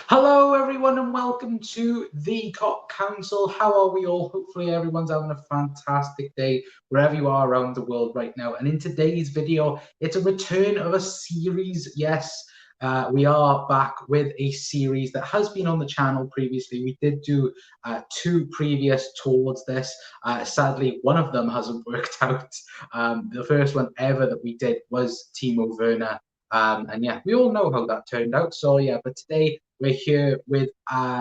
Hello, everyone, and welcome to the Cop Council. How are we all? Hopefully, everyone's having a fantastic day wherever you are around the world right now. And in today's video, it's a return of a series. Yes, we are back with a series that has been on the channel previously. We did do two previous towards this. Sadly, one of them hasn't worked out. The first one ever that we did was Timo Werner. And yeah, we all know how that turned out. So yeah, but today we're here with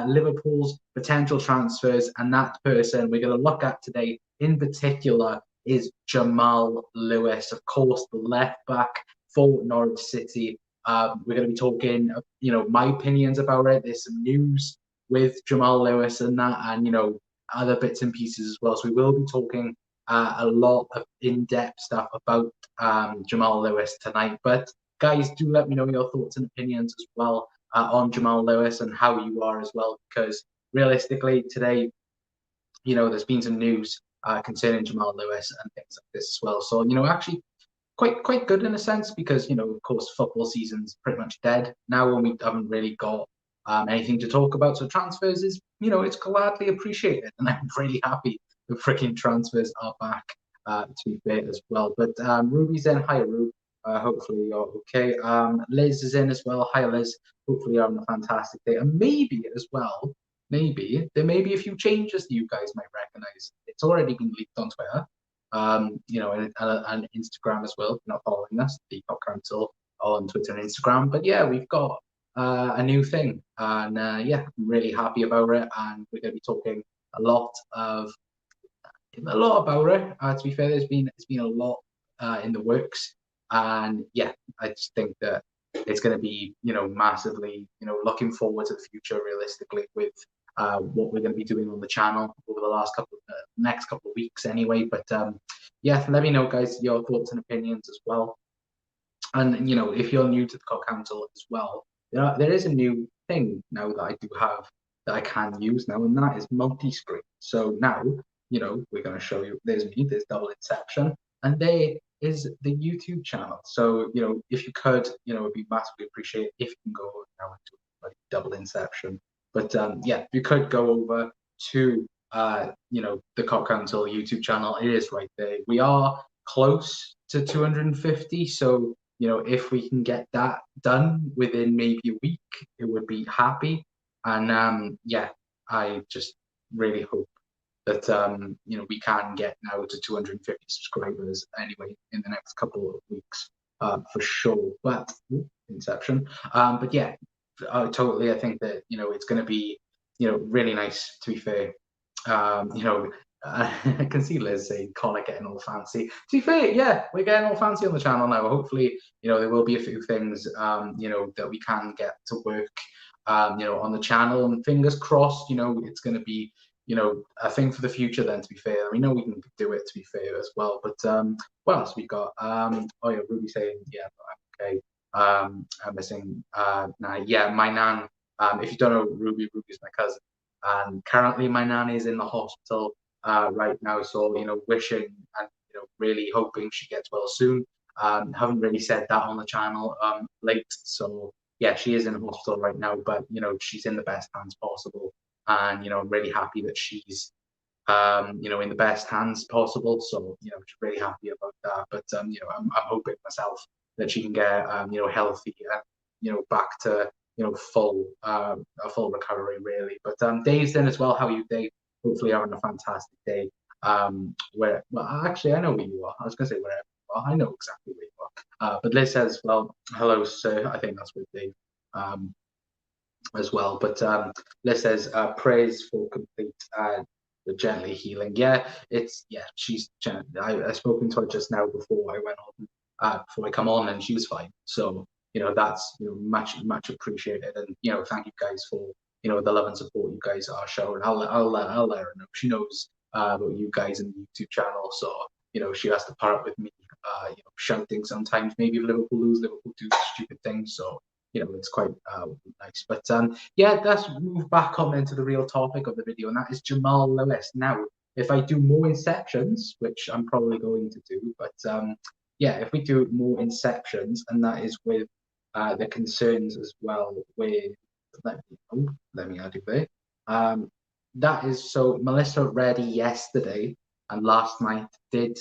Liverpool's potential transfers, and that person we're going to look at today in particular is Jamal Lewis, of course, the left back for Norwich City. We're going to be talking, my opinions about it. There's some news with Jamal Lewis and that, and other bits and pieces as well. So we will be talking a lot of in-depth stuff about Jamal Lewis tonight. But guys, do let me know your thoughts and opinions as well on Jamal Lewis and how you are as well, because realistically today, there's been some news concerning Jamal Lewis and things like this as well. So, actually quite good in a sense because, of course, football season's pretty much dead now and we haven't really got anything to talk about. So transfers is, it's gladly appreciated. And I'm really happy the freaking transfers are back, to be fair as well. But Ruby's in. Hi, Ruby. Hopefully you're okay. Liz is in as well. Hi, Liz. Hopefully you're having a fantastic day. And maybe as well, there may be a few changes that you guys might recognize. It's already been leaked on Twitter, and Instagram as well. If you're not following us, the Cop Council on Twitter and Instagram. But yeah, we've got a new thing, and yeah, I'm really happy about it. And we're going to be talking a lot about it. To be fair, there's been a lot in the works. And yeah, I just think that it's going to be, massively, looking forward to the future realistically with what we're going to be doing on the channel over the next couple of weeks anyway. But yeah, let me know, guys, your thoughts and opinions as well. And, if you're new to the Cop Council as well, there is a new thing now that I do have that I can use now, and that is multi-screen. So now, we're going to show you, there's double inception, and there is the YouTube channel. So, if you could, it'd be massively appreciated if you can go now into like double inception. But yeah, you could go over to the Cop Council YouTube channel. It is right there. We are close to 250. So, if we can get that done within maybe a week, it would be happy. And yeah, I just really hope that we can get now to 250 subscribers anyway in the next couple of weeks, for sure. But inception. But yeah, totally. I think that it's going to be really nice. To be fair, I can see Liz saying Connor getting all fancy. To be fair, yeah, we're getting all fancy on the channel now. Hopefully, there will be a few things that we can get to work on the channel, and fingers crossed, it's going to be a thing for the future then, to be fair. We know we can do it, to be fair, as well. But what else we got? Oh yeah, Ruby saying, yeah, I'm okay. I'm missing yeah, my nan. If you don't know Ruby's my cousin. And currently my nan is in the hospital right now. So, wishing and, really hoping she gets well soon. Haven't really said that on the channel late. So yeah, she is in hospital right now, but, she's in the best hands possible. And, I'm really happy that she's, in the best hands possible. So, just really happy about that. But, I'm hoping myself that she can get, healthy and, back to, full, a full recovery really. But, Dave's in as well. How are you, Dave? Hopefully you're having a fantastic day. Well, actually, I know where you are. I was going to say wherever you are. I know exactly where you are. But Liz says, well, hello, sir. I think that's with Dave. As well. But Liz says, praise for complete the gently healing. Yeah, she's I've spoken to her just now before I went on, before I come on, and she was fine. So that's much appreciated, and thank you guys for the love and support you guys are showing. I'll let her know. She knows about you guys in the YouTube channel, so she has to put up with me shouting sometimes. Maybe if Liverpool lose, Liverpool do stupid things. So it's quite nice. But yeah, let's move back on into the real topic of the video, and that is Jamal Lewis. Now, if I do more inceptions, which I'm probably going to do, but yeah, if we do more inceptions, and that is with the concerns as well with let me add it there. That is so. Melissa Reddy yesterday and last night did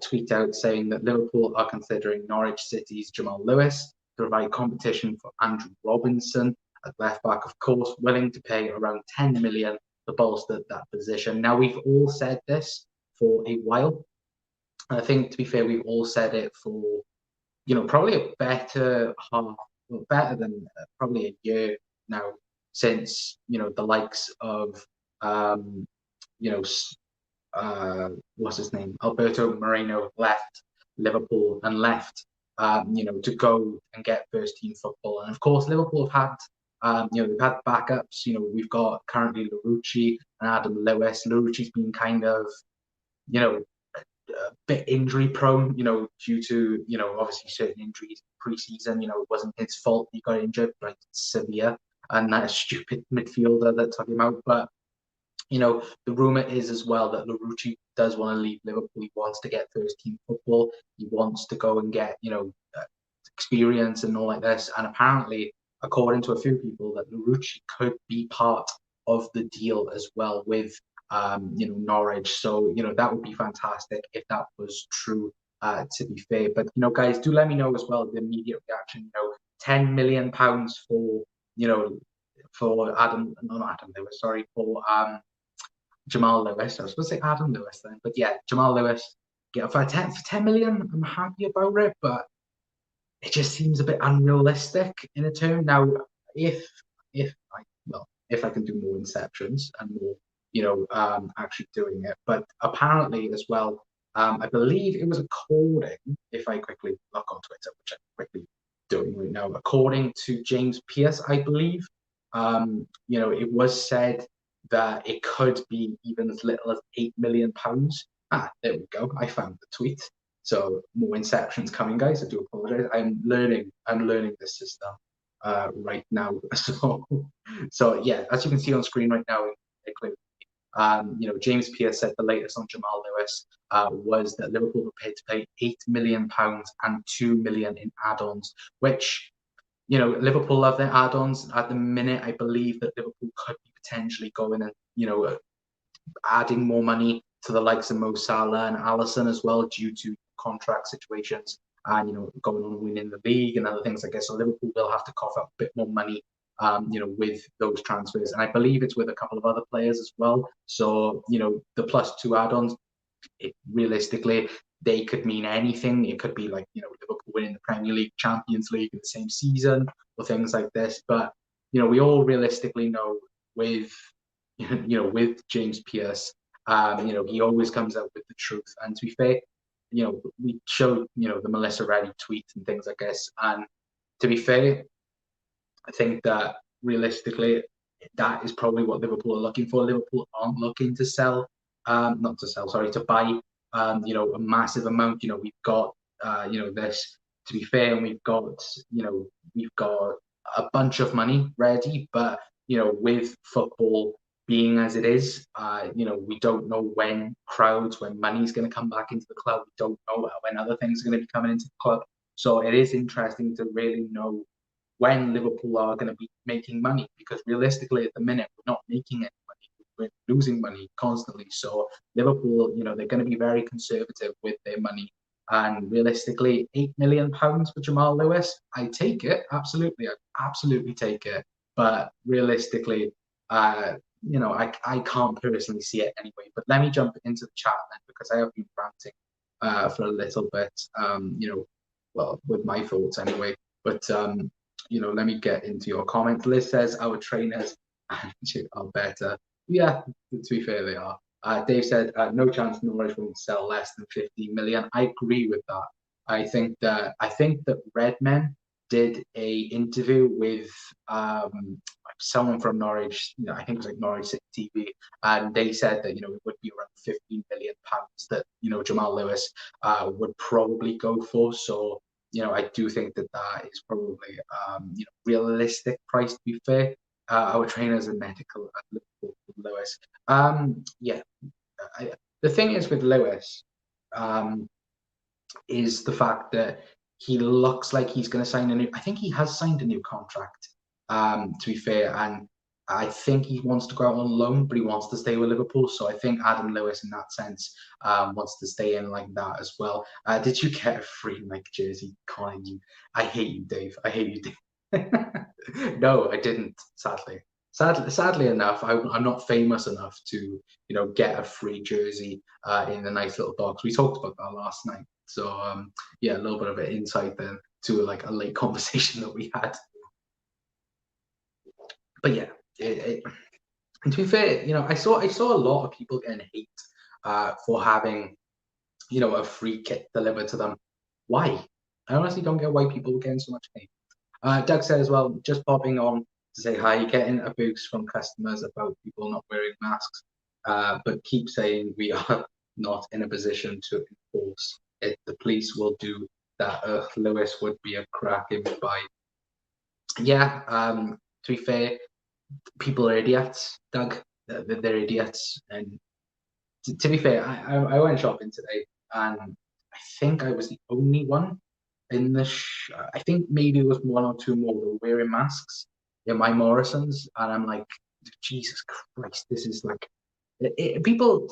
tweet out saying that Liverpool are considering Norwich City's Jamal Lewis to provide competition for Andrew Robinson at left back, of course, willing to pay around 10 million to bolster that position. Now, we've all said this for a while. I think, to be fair, we've all said it for, probably a better half, well, better than probably a year now, since, the likes of, you know, what's his name? Alberto Moreno left Liverpool and left, to go and get first team football. And of course, Liverpool have had, they've had backups. We've got currently Larouci and Adam Lewis. Larouci's been kind of, a bit injury prone, due to, obviously certain injuries pre-season. It wasn't his fault he got injured, like severe, and that stupid midfielder that took him out. But the rumor is as well that Larouci does want to leave Liverpool. He wants to get first team football. He wants to go and get, experience and all like this. And apparently, according to a few people, that Larouci could be part of the deal as well with, Norwich. So, that would be fantastic if that was true, to be fair. But, guys, do let me know as well the immediate reaction. £10 million for, for Jamal Lewis. I was supposed to say Adam Lewis then, but yeah, Jamal Lewis. For 10 million, I'm happy about it, but it just seems a bit unrealistic in a term. Now, if I can do more inceptions and more, actually doing it. But apparently as well, I believe it was according, if I quickly look on Twitter, which I'm quickly doing right now, according to James Pearce, I believe, it was said that it could be even as little as £8 million. There we go. I found the tweet. So more inceptions coming, guys. I do apologize. I'm learning this system right now. So yeah, as you can see on screen right now, James Pearce said the latest on Jamal Lewis was that Liverpool were prepared to pay £8 million and £2 million in add-ons, which, Liverpool love their add-ons. At the minute, I believe that Liverpool could be potentially going and, adding more money to the likes of Mo Salah and Alisson as well, due to contract situations and, going on winning the league and other things, I guess. So Liverpool will have to cough up a bit more money, with those transfers. And I believe it's with a couple of other players as well. So, the +2 add-ons, realistically, they could mean anything. It could be like, Liverpool winning the Premier League, Champions League in the same season, or things like this. But, we all realistically know with, with James Pearce, he always comes out with the truth. And to be fair, we showed, the Melissa Reddy tweet and things, I guess. And to be fair, I think that realistically, that is probably what Liverpool are looking for. Liverpool aren't looking to sell, to buy, a massive amount. We've got, this, to be fair, and we've got a bunch of money ready, but, with football being as it is, we don't know when money's going to come back into the club. We don't know when other things are going to be coming into the club. So it is interesting to really know when Liverpool are going to be making money, because realistically at the minute we're not making any money, we're losing money constantly. So Liverpool, they're going to be very conservative with their money, and realistically £8 million for Jamal Lewis, I take it, absolutely, I absolutely take it. But realistically, I can't personally see it anyway. But let me jump into the chat then, because I have been ranting for a little bit, with my thoughts anyway. But let me get into your comments. Liz says our trainers are better. Yeah, to be fair, they are. Dave said no chance Norwich won't sell less than 15 million. I agree with that. I think that Redmen did a interview with someone from Norwich. I think it was like Norwich City TV, and they said that it would be around 15 million pounds that Jamal Lewis would probably go for. So I do think that is probably realistic price, to be fair. Our trainers are medical at Liverpool, Lewis. The thing is with Lewis, is the fact that he looks like he's going to sign I think he has signed a new contract to be fair, and I think he wants to go out on loan, but he wants to stay with Liverpool. So I think Adam Lewis, in that sense, wants to stay in like that as well. Did you get a free Nike jersey, Connor? I hate you, Dave. I hate you, Dave. No, I didn't. Sadly enough, I'm not famous enough to, get a free jersey in a nice little box. We talked about that last night. So yeah, a little bit of an insight then to like a late conversation that we had. But yeah, and to be fair, I saw a lot of people getting hate for having, a free kit delivered to them. Why? I honestly don't get why people are getting so much hate. Doug said as well, just popping on to say hi, getting a boost from customers about people not wearing masks, but keep saying we are not in a position to enforce it. The police will do that. Lewis would be a cracking buy. Yeah, to be fair, people are idiots, Doug. They're idiots. And to be fair, I went shopping today, and I think I was the only one in the. I think maybe it was one or two more that were wearing masks in my Morrisons, and I'm like, Jesus Christ, this is like. People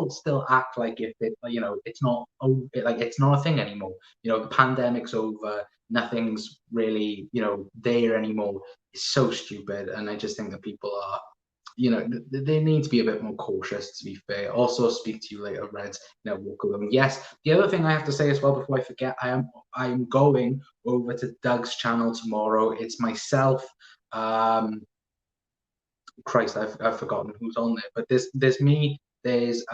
still act like if it's not like it's not a thing anymore. The pandemic's over, nothing's really there anymore. It's so stupid, and I just think that people are they need to be a bit more cautious, to be fair. Also, speak to you later, Reds. Walk alone. Yes, the other thing I have to say as well before I forget, I am going over to Doug's channel tomorrow. It's myself. Christ, I've forgotten who's on there, but there's me. There's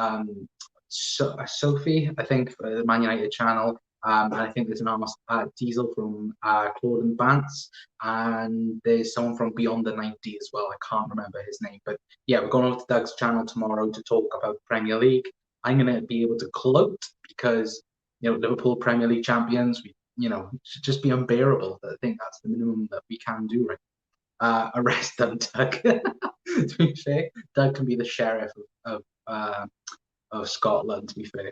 Sophie, I think, for the Man United channel. And I think there's an Diesel from Claude and Bants, and there's someone from Beyond the 90 as well. I can't remember his name, but yeah, we're going over to Doug's channel tomorrow to talk about Premier League. I'm going to be able to gloat because Liverpool Premier League champions. Should just be unbearable. I think that's the minimum that we can do, right? Arrest them, Doug. To be fair, Doug can be the sheriff of Scotland. To be fair,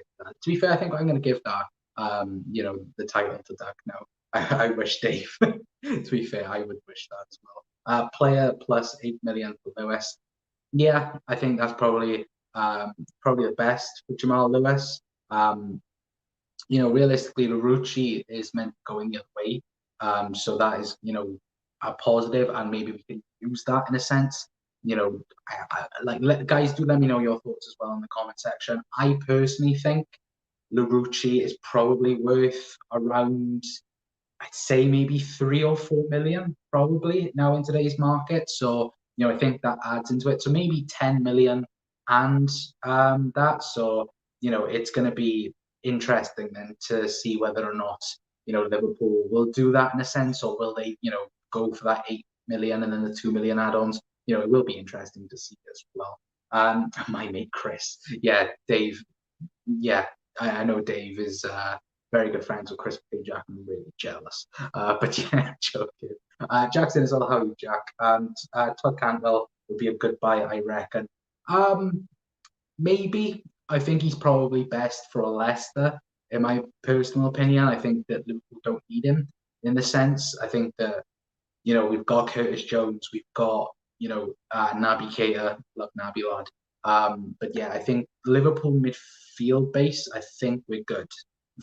I think I'm going to give that the title to Doug now. I wish Dave. To be fair, I would wish that as well. Player plus 8 million for Lewis. Yeah, I think that's probably the best for Jamal Lewis. Realistically, Larouci is meant going the other way. So that is a positive, and maybe we can use that in a sense. Guys, do let me know your thoughts as well in the comment section. I personally think Larouci is probably worth around, I'd say maybe 3 or 4 million, probably now in today's market. So I think that adds into it. So maybe 10 million and that. So it's going to be interesting then to see whether or not Liverpool will do that in a sense, or will they go for that 8 million and then the 2 million add-ons. It will be interesting to see as well. My mate Chris, yeah, Dave, yeah, I know Dave is very good friends with Chris Jack. I'm really jealous, but yeah, joking. Jackson is all how you, Jack, and Todd Cantwell would be a good buy, I reckon. Maybe I think he's probably best for Leicester, in my personal opinion. I think that Liverpool don't need him in the sense. I think that we've got Curtis Jones, we've got Naby Keita, love Naby lad. But yeah, I think Liverpool midfield base, I think we're good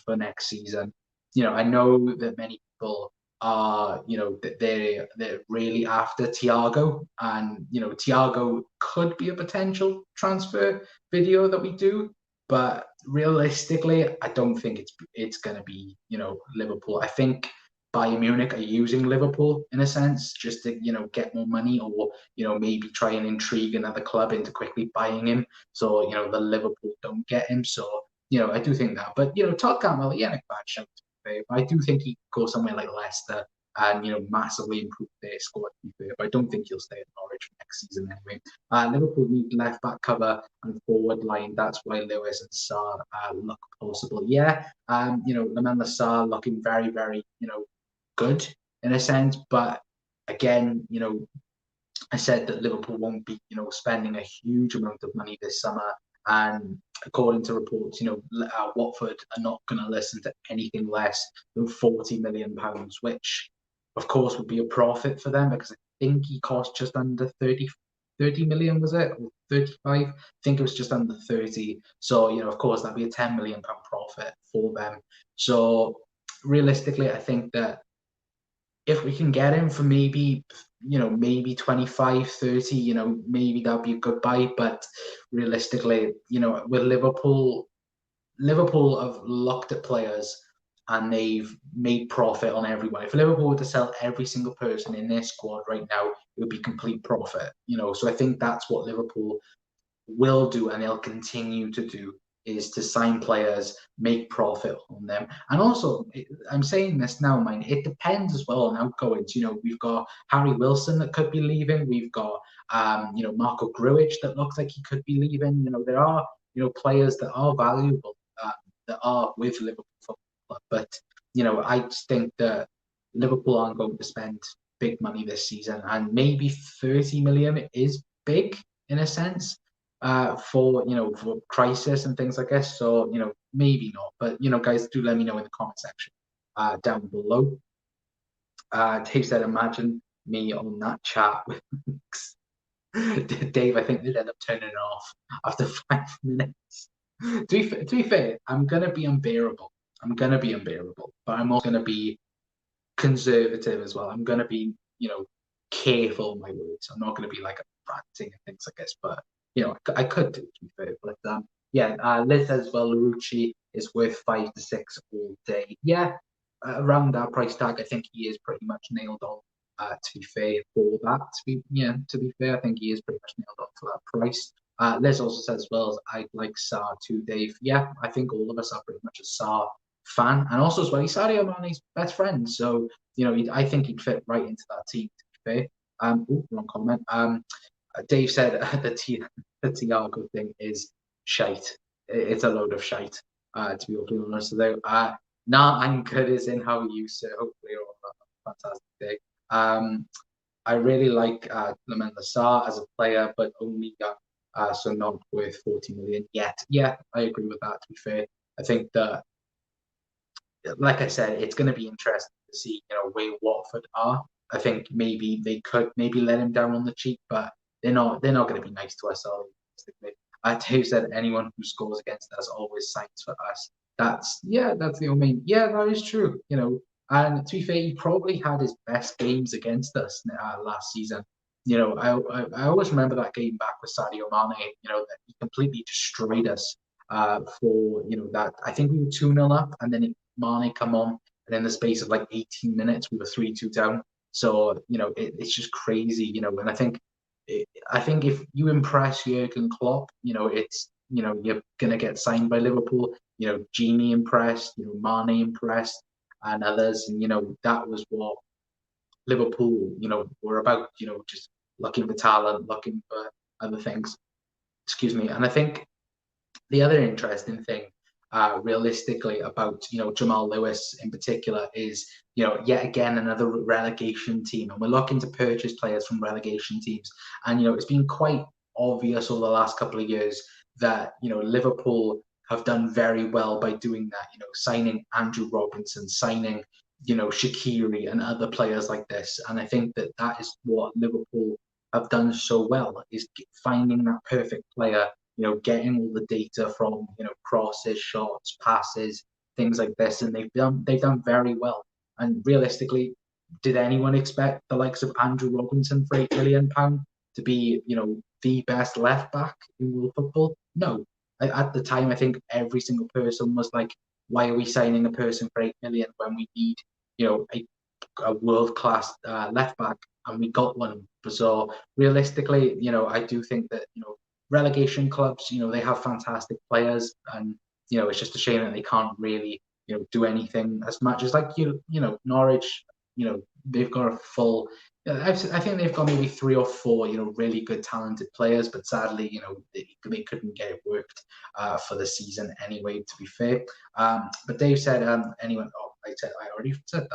for next season. I know that many people are, that they're really after Thiago, and Thiago could be a potential transfer video that we do, but realistically, I don't think it's going to be Liverpool. I think Bayern Munich are using Liverpool in a sense just to get more money, or maybe try and intrigue another club into quickly buying him, so the Liverpool don't get him. So I do think that, but Todd Campbell, yeah, a bad shout. I do think he could go somewhere like Leicester and massively improve their squad. But I don't think he'll stay at Norwich next season anyway. Liverpool need left back cover and forward line. That's why Lewis and Sarr look possible. Yeah, Lamela Sarr looking very, very good in a sense, but again, I said that Liverpool won't be, spending a huge amount of money this summer, and according to reports, Watford are not going to listen to anything less than £40 million, which, of course, would be a profit for them because think he cost just under 30 million, was it? Or 35? I think it was just under 30. So, of course, that'd be a £10 million profit for them. So, realistically, I think that if we can get him for maybe, maybe 25, 30, maybe that'd be a good buy. But realistically, with Liverpool have looked at players and they've made profit on everyone. If Liverpool were to sell every single person in their squad right now, it would be complete profit. So I think that's what Liverpool will do and they'll continue to do, is to sign players, make profit on them. And also, I'm saying this now, mind, it depends as well on outgoings. We've got Harry Wilson that could be leaving. We've got, Marco Grujic that looks like he could be leaving. There are, players that are valuable that are with Liverpool Football Club. But, I just think that Liverpool aren't going to spend big money this season, and maybe 30 million is big in a sense for crisis and things like this. So maybe not, but guys, do let me know in the comment section down below. Dave said, "Imagine me on that chat with Dave." I think they'd end up turning it off after 5 minutes. To be fair, I'm gonna be unbearable. But I'm also gonna be conservative as well. I'm gonna be careful in my words. I'm not gonna be like ranting and things like this, but I could do, to be fair. But Liz says, well, Larouci is worth 5 to 6 all day. Yeah, around that price tag, I think he is pretty much nailed on. To be fair, for that, to be fair, I think he is pretty much nailed on for that price. Liz also says, as well, as I like Sarr too, Dave. Yeah, I think all of us are pretty much a Sarr fan, and also as well, he's Sadio Mane's best friend, so I think he'd fit right into that team. To be fair, wrong comment. Dave said the Thiago thing is shite. It's a load of shite, to be open honest. Though, I'm good as in how you say. Hopefully, you're on a fantastic day. I really like Lamine Sarr as a player, but only so not worth 40 million yet. Yeah, I agree with that. To be fair, I think that, like I said, it's going to be interesting to see where Watford are. I think maybe they could let him down on the cheap, but they're not going to be nice to us, are they? Dave said anyone who scores against us always signs for us. That's the only. Yeah, that is true. And to be fair, he probably had his best games against us last season. I always remember that game back with Sadio Mane. That he completely destroyed us. For that, I think we were 2-0 up, and then Mane come on, and in the space of like 18 minutes, we were 3-2 down. So it's just crazy. And I think if you impress Jurgen Klopp, it's you're gonna get signed by Liverpool. Genie impressed, Mane impressed, and others, and that was what Liverpool, were about. Just looking for talent, looking for other things. Excuse me. And I think the other interesting thing, realistically, about Jamal Lewis in particular is yet again another relegation team, and we're looking to purchase players from relegation teams, and it's been quite obvious over the last couple of years that Liverpool have done very well by doing that. Signing Andrew Robinson, signing Shaqiri and other players like this, and I think that is what Liverpool have done so well, is finding that perfect player. Getting all the data from crosses, shots, passes, things like this, and they've done very well. And realistically, did anyone expect the likes of Andrew Robinson for £8 million to be the best left back in world football? No. At the time, I think every single person was like, "Why are we signing a person for £8 million when we need a world class left back?" And we got one. So realistically, I do think that relegation clubs, they have fantastic players, and it's just a shame that they can't really do anything as much as like Norwich. They've got a full. I think they've got maybe 3 or 4 really good talented players, but sadly they couldn't get it worked for the season anyway, to be fair. But Dave said anyone. Oh, I already said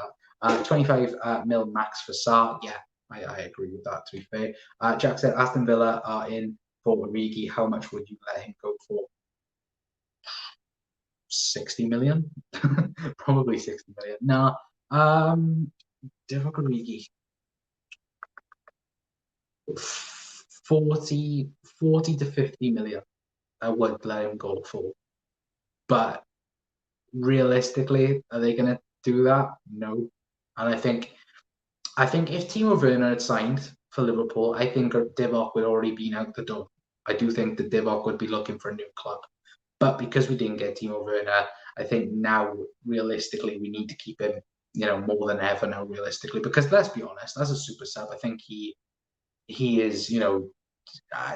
that. 25 mil max for Sarr. Yeah, I agree with that, to be fair. Jack said Aston Villa are in for Origi. How much would you let him go for? 60 million? Probably 60 million. No. Divock Origi. 40 to 50 million I would let him go for. But realistically, are they going to do that? No. And I think if Timo Werner had signed for Liverpool, I think Divock would already been out the door. I do think that Divock would be looking for a new club. But because we didn't get Timo Werner, I think now realistically we need to keep him, more than ever now realistically. Because let's be honest, as a super sub, I think he is,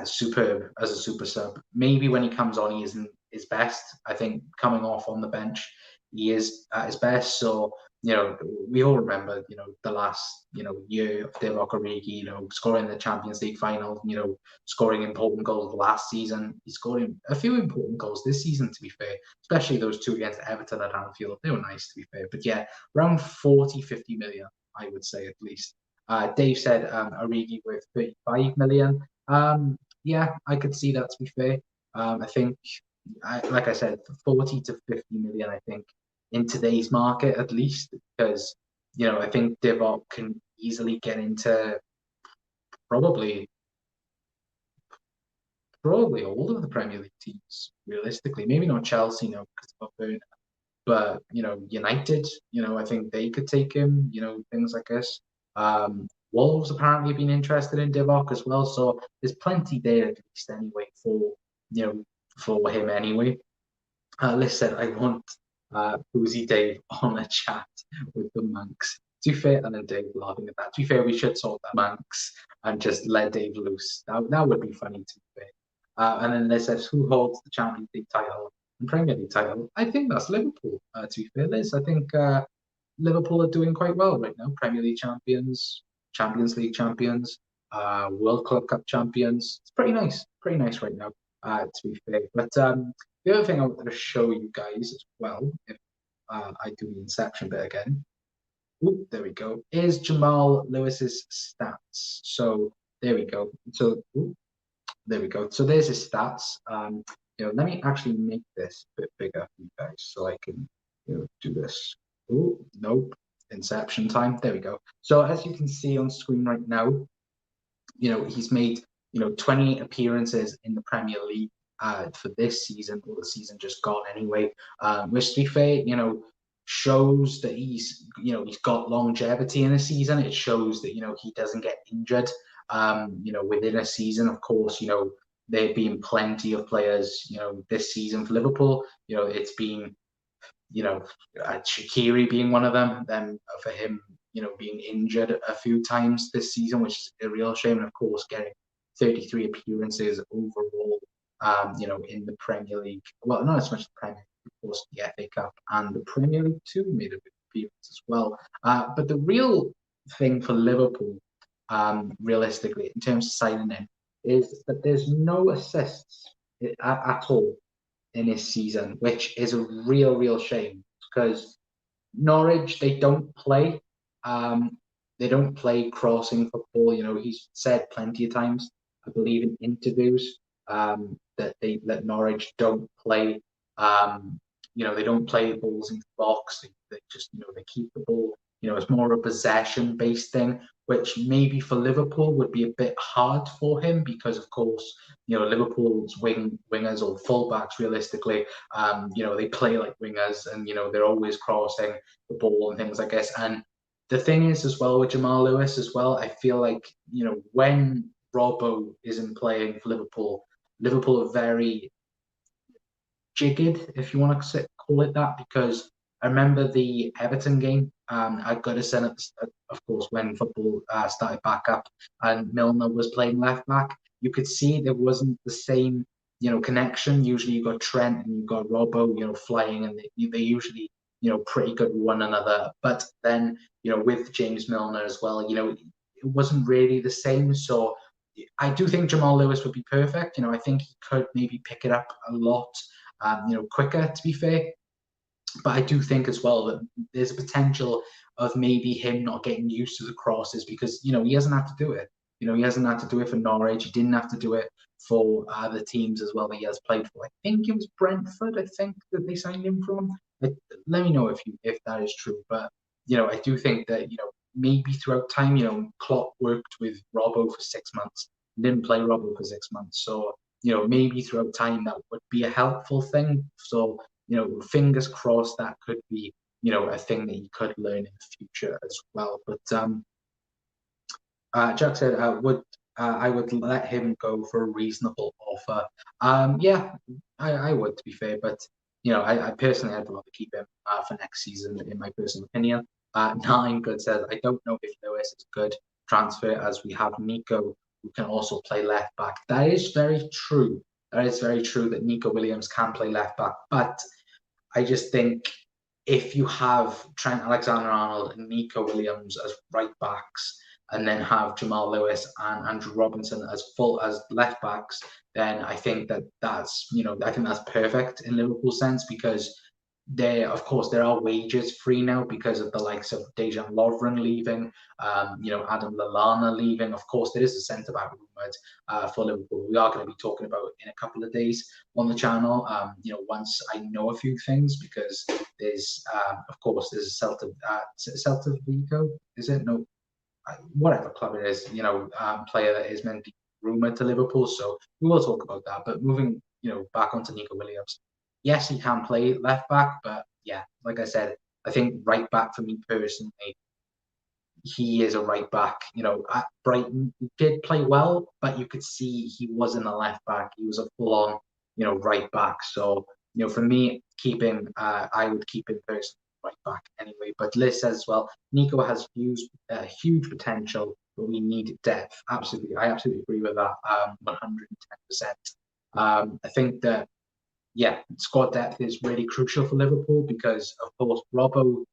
superb as a super sub. Maybe when he comes on, he isn't his best. I think coming off on the bench, he is at his best. So, we all remember, the last, year of Divock Origi, scoring the Champions League final, scoring important goals last season. He's scoring a few important goals this season, to be fair, especially those two against Everton at Anfield. They were nice, to be fair. But yeah, around 40, 50 million, I would say at least. Dave said Origi worth 35 million. Yeah, I could see that, to be fair. I think, like I said, 40 to 50 million, I think, in today's market at least, because, I think Divock can easily get into probably all of the Premier League teams, realistically. Maybe not Chelsea, because of Werner. But, United, I think they could take him, things like this. Wolves apparently have been interested in Divock as well, so there's plenty there at least anyway for him anyway. Liz said, I want Boozy Dave on a chat with the Manx. To be fair, and then Dave laughing at that. To be fair, we should sort the Manx and just let Dave loose. That would be funny, to be fair. And then Liz says, who holds the Champions League title and Premier League title? I think that's Liverpool, to be fair, Liz. I think Liverpool are doing quite well right now. Premier League champions, Champions League champions, World Club Cup champions. It's pretty nice right now, to be fair. But the other thing I wanted to show you guys as well, if I do the Inception bit again, there we go, is Jamal Lewis's stats. So there we go. So there we go. So there's his stats. Let me actually make this a bit bigger for you guys so I can do this. Oh, nope. Inception time. There we go. So as you can see on screen right now, he's made 20 appearances in the Premier League for this season, or the season just gone anyway. Which, to be fair, shows that he's got longevity in a season. It shows that he doesn't get injured. Within a season, of course, there have been plenty of players, this season for Liverpool. It's been Shaqiri being one of them. Then for him, being injured a few times this season, which is a real shame. And of course, getting 33 appearances overall, in the Premier League. Well, not as much the Premier League, of course, the FA Cup and the Premier League too made a big appearance as well. But the real thing for Liverpool, realistically, in terms of signing in, is that there's no assists at all in this season, which is a real shame, because Norwich, they don't play crossing football. He's said plenty of times, I believe in interviews, that Norwich don't play they don't play the balls into the box. They just they keep the ball. It's more a possession based thing, which maybe for Liverpool would be a bit hard for him, because of course Liverpool's wingers or fullbacks realistically they play like wingers, and they're always crossing the ball and things like this. And the thing is as well with Jamal Lewis as well, I feel like when Robbo isn't playing for Liverpool are very jiggered, if you want to call it that, because I remember the Everton game at Goodison, of course, when football started back up and Milner was playing left back. You could see there wasn't the same, connection. Usually you got Trent and you got Robbo, flying, and they usually, pretty good with one another. But then, with James Milner as well, it wasn't really the same. So I do think Jamal Lewis would be perfect. I think he could maybe pick it up a lot, quicker, to be fair. But I do think as well that there's a potential of maybe him not getting used to the crosses, because, he hasn't had to do it. He hasn't had to do it for Norwich. He didn't have to do it for the teams as well that he has played for. I think it was Brentford, I think, that they signed him from. Let me know if that is true. But, I do think that, maybe throughout time, Klopp worked with Robbo for 6 months, didn't play Robbo for 6 months. So, maybe throughout time that would be a helpful thing. So, fingers crossed that could be, a thing that he could learn in the future as well. But Jack said, I would let him go for a reasonable offer. Yeah, I would, to be fair, but I personally I'd rather keep him for next season, in my personal opinion. Nine Good says, I don't know if Lewis is a good transfer, as we have Nico, who can also play left back. That is very true. That is very true that Nico Williams can play left back, but I just think if you have Trent Alexander-Arnold and Nico Williams as right backs, and then have Jamal Lewis and Andrew Robinson as left backs, then I think that's perfect in Liverpool's sense, because of course there are wages free now because of the likes of Dejan Lovren leaving, Adam Lallana leaving. Of course, there is a centre back rumoured for Liverpool. We are going to be talking about in a couple of days on the channel. Once I know a few things, because there's of course there's a Celta Vigo. Is it no? Whatever club it is, player that is meant to be rumoured to Liverpool. So we will talk about that. But moving, back onto Nico Williams. Yes, he can play left back, but yeah, like I said, I think right back for me personally, he is a right back. At Brighton, he did play well, but you could see he wasn't a left back. He was a full-on, right back. So, for me, I would keep him personally right back anyway. But Liz says as well, Nico has huge potential, but we need depth. Absolutely, I absolutely agree with that. 110%. I think that squad depth is really crucial for Liverpool, because of course Robbo,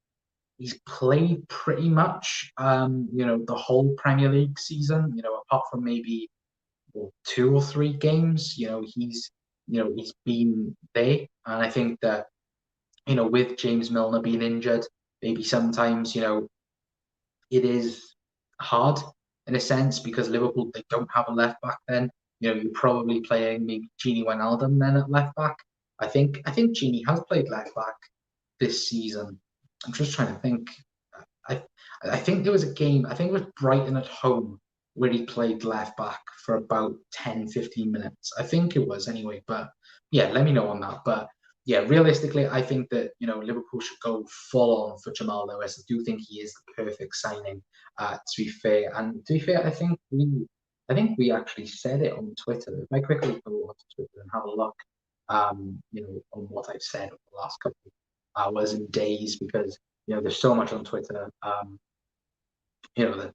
he's played pretty much the whole Premier League season. Apart from maybe 2 or 3 games, he's been there, and I think that with James Milner being injured, maybe sometimes, it is hard in a sense, because Liverpool, they don't have a left back then. You're probably playing maybe Gini Wijnaldum then at left back. I think Gini has played left back this season. I'm just trying to think. I think there was a game, I think it was Brighton at home, where he played left back for about 10, 15 minutes. I think it was anyway, but yeah, let me know on that. But yeah, realistically, I think that Liverpool should go full on for Jamal Lewis. I do think he is the perfect signing. To be fair, I think we actually said it on Twitter. If I quickly go onto Twitter and have a look, on what I've said over the last couple of hours and days, because there's so much on Twitter, that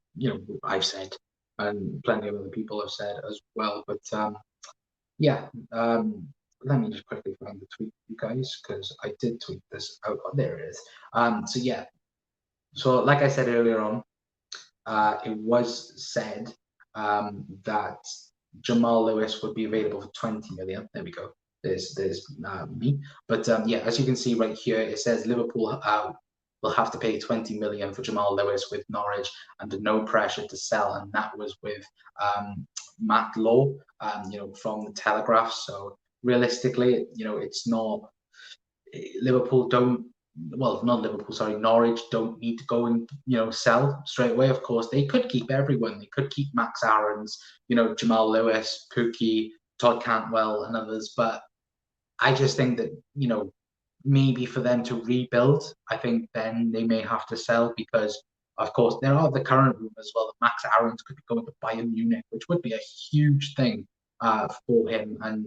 I've said, and plenty of other people have said as well. But let me just quickly find the tweet, you guys, because I did tweet this out. Oh, there it is. So like I said earlier on, it was said that Jamal Lewis would be available for 20 million. There we go. There's me. But as you can see right here, it says Liverpool will have to pay 20 million for Jamal Lewis with Norwich under no pressure to sell, and that was with Matt Law, from the Telegraph. So realistically, it's not Liverpool don't. Well, not Liverpool, sorry, Norwich don't need to go and sell straight away. Of course, they could keep everyone. They could keep Max Aarons, Jamal Lewis, Pukki, Todd Cantwell, and others. But I just think that maybe for them to rebuild, I think then they may have to sell, because of course there are the current rumors as well that Max Aarons could be going to Bayern Munich, which would be a huge thing for him, and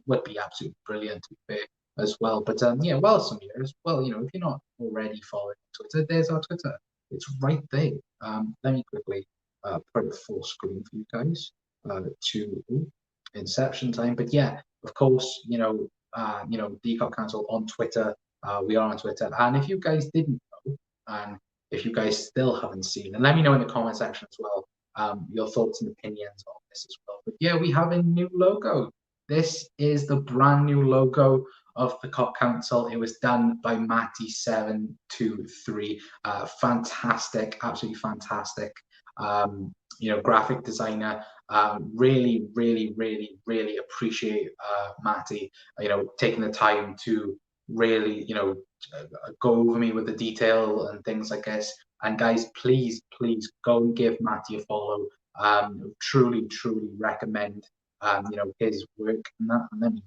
would be absolutely brilliant to be fair as well. But well, Samir, as well, if you're not already following Twitter, there's our Twitter. It's right there. Let me quickly put it full screen for you guys to Inception time. But yeah, of course, the Decop Council on Twitter. We are on Twitter, and if you guys didn't know, and if you guys still haven't seen, and let me know in the comment section as well, your thoughts and opinions on this as well. But yeah, we have a new logo. This is the brand new logo of the COP Council. It was done by Matty723. Fantastic, absolutely fantastic. Graphic designer. Really, really, really, really appreciate Matty, taking the time to really, go over me with the detail and things like this. And guys, please go and give Matty a follow. Truly recommend his work and that. And then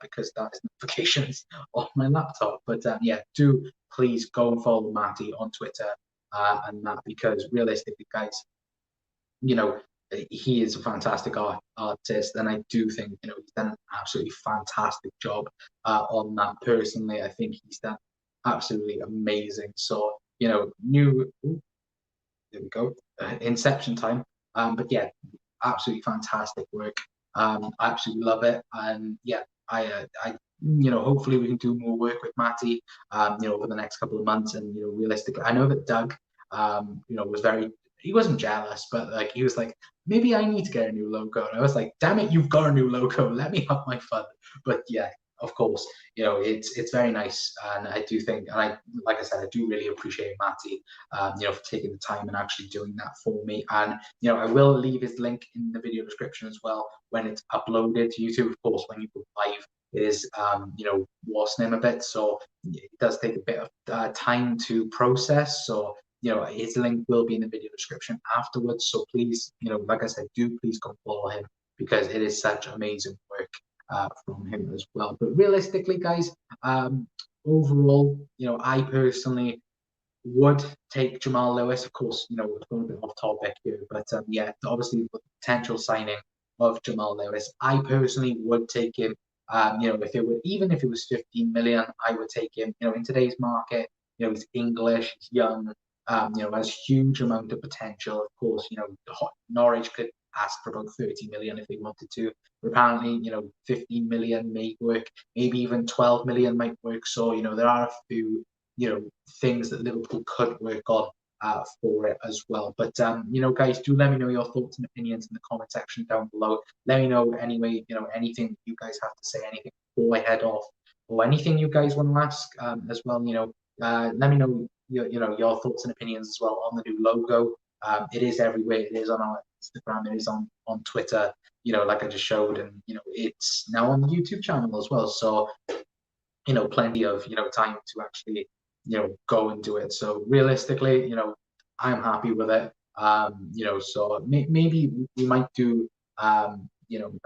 because that is notifications on my laptop. But yeah, do please go and follow Matty on Twitter and that, because realistically, guys, he is a fantastic artist, and I do think he's done an absolutely fantastic job on that. Personally, I think he's done absolutely amazing. So new there we go, Inception time. But yeah, absolutely fantastic work. I absolutely love it, and yeah, I hopefully we can do more work with Matty, over the next couple of months. And realistically, I know that Doug, was very. He wasn't jealous, but like he was like, maybe I need to get a new logo. And I was like, damn it, you've got a new logo. Let me have my fun. But yeah, of course, it's very nice, and I do think, and like I said, I do really appreciate Matty, for taking the time and actually doing that for me. And I will leave his link in the video description as well when it's uploaded to YouTube. Of course, when you go live, it is wasting him a bit, so it does take a bit of time to process. So his link will be in the video description afterwards. So please, like I said, do please come follow him, because it is such amazing work from him as well. But realistically, guys, overall, I personally would take Jamal Lewis. Of course, we're going a bit off topic here, but yeah, obviously the potential signing of Jamal Lewis, I personally would take him. Even if it was 15 million, I would take him. In today's market, he's English, he's young, has huge amount of potential. Of course, Norwich could ask for about 30 million if they wanted to. But apparently, 15 million may work, maybe even 12 million might work. So, there are a few, things that Liverpool could work on for it as well. But, guys, do let me know your thoughts and opinions in the comment section down below. Let me know anyway, anything you guys have to say, anything before I head off, or anything you guys want to ask as well. Let me know your thoughts and opinions as well on the new logo. It is everywhere. It is on our Instagram. It is on Twitter. Like I just showed, and it's now on the YouTube channel as well. So plenty of time to actually go and do it. So realistically, I'm happy with it. So maybe we might do a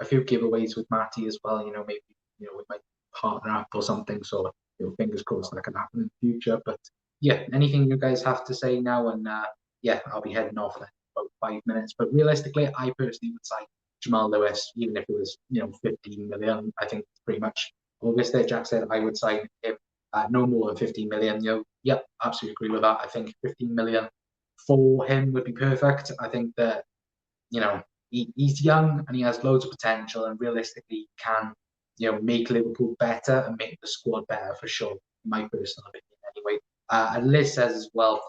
few giveaways with Matty as well. Maybe we might partner up or something. So fingers crossed that can happen in the future. But yeah, anything you guys have to say now, and yeah, I'll be heading off in about 5 minutes. But realistically, I personally would sign Jamal Lewis, even if it was 15 million. I think pretty much August there, Jack said I would sign him no more than 15 million. Yep, absolutely agree with that. I think 15 million for him would be perfect. I think that he's young and he has loads of potential, and realistically can make Liverpool better and make the squad better for sure, in my personal opinion anyway. And Liz says as well,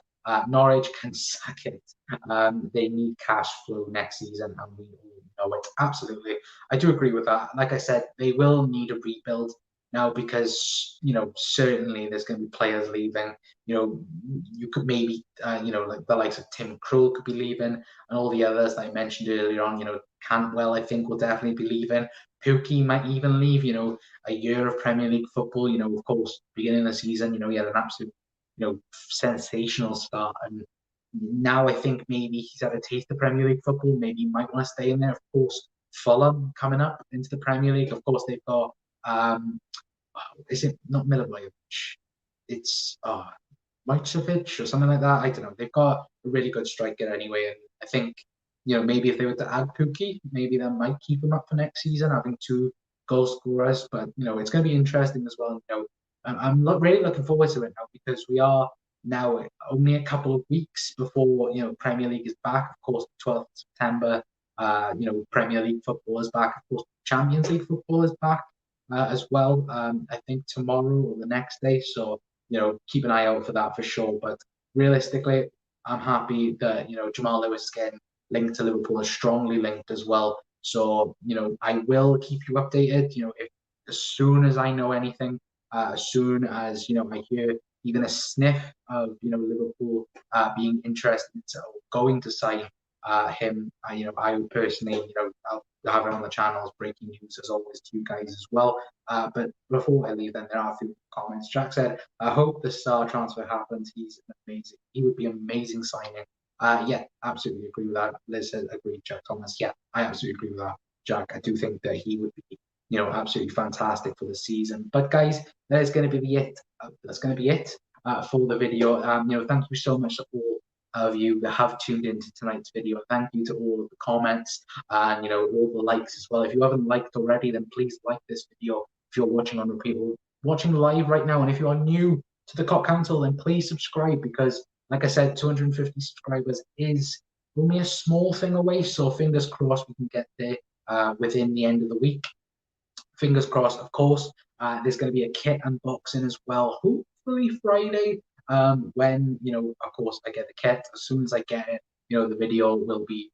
Norwich can sack it. They need cash flow next season, and we all know it. Absolutely, I do agree with that. Like I said, they will need a rebuild now, because certainly there's going to be players leaving. You could maybe like the likes of Tim Krul could be leaving, and all the others that I mentioned earlier on. Cantwell, I think, will definitely be leaving. Pukki might even leave. A year of Premier League football. Of course, beginning of the season, he had an absolute sensational start, and now I think maybe he's had a taste of Premier League football. Maybe he might want to stay in there. Of course, Fulham coming up into the Premier League. Of course, they've got is it not Milivojevic? It's Mitrovic or something like that. I don't know. They've got a really good striker anyway, and I think maybe if they were to add Pukki, maybe that might keep him up for next season, having two goal scorers. But it's going to be interesting as well. I'm really looking forward to it now, because we are now only a couple of weeks before Premier League is back. Of course, 12th of September. Premier League football is back. Of course, Champions League football is back as well. I think tomorrow or the next day. So keep an eye out for that for sure. But realistically, I'm happy that Jamal Lewis is getting linked to Liverpool, is strongly linked as well. So I will keep you updated. If as soon as I know anything, as soon as I hear even a sniff of Liverpool being interested in going to sign him, I would personally I'll have it on the channel as breaking news as always to you guys as well. But before I leave, then there are a few comments. Jack said, "I hope the Star transfer happens. He's amazing. He would be amazing signing." Yeah, absolutely agree with that. Liz said, "Agreed." Jack Thomas, yeah, I absolutely agree with that. Jack, I do think that he would be, absolutely fantastic for the season. But guys, that is going to be it. That's going to be it for the video. Thank you so much to all of you that have tuned into tonight's video. Thank you to all of the comments and all the likes as well. If you haven't liked already, then please like this video. If you're watching on repeat or watching live right now, and if you are new to the Cop Council, then please subscribe, because like I said, 250 subscribers is only a small thing away. So fingers crossed we can get there within the end of the week. Fingers crossed, of course. There's going to be a kit unboxing as well, hopefully Friday, when, of course, I get the kit. As soon as I get it, the video will be,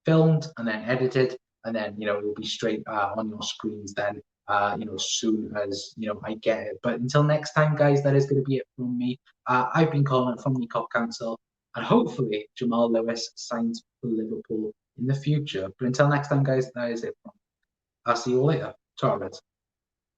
filmed and then edited, and then, it will be straight on your screens then, as soon as, I get it. But until next time, guys, that is going to be it from me. I've been Colin from the Cop Council, and hopefully Jamal Lewis signs for Liverpool in the future. But until next time, guys, that is it from me. I'll see you later. Ciao, guys.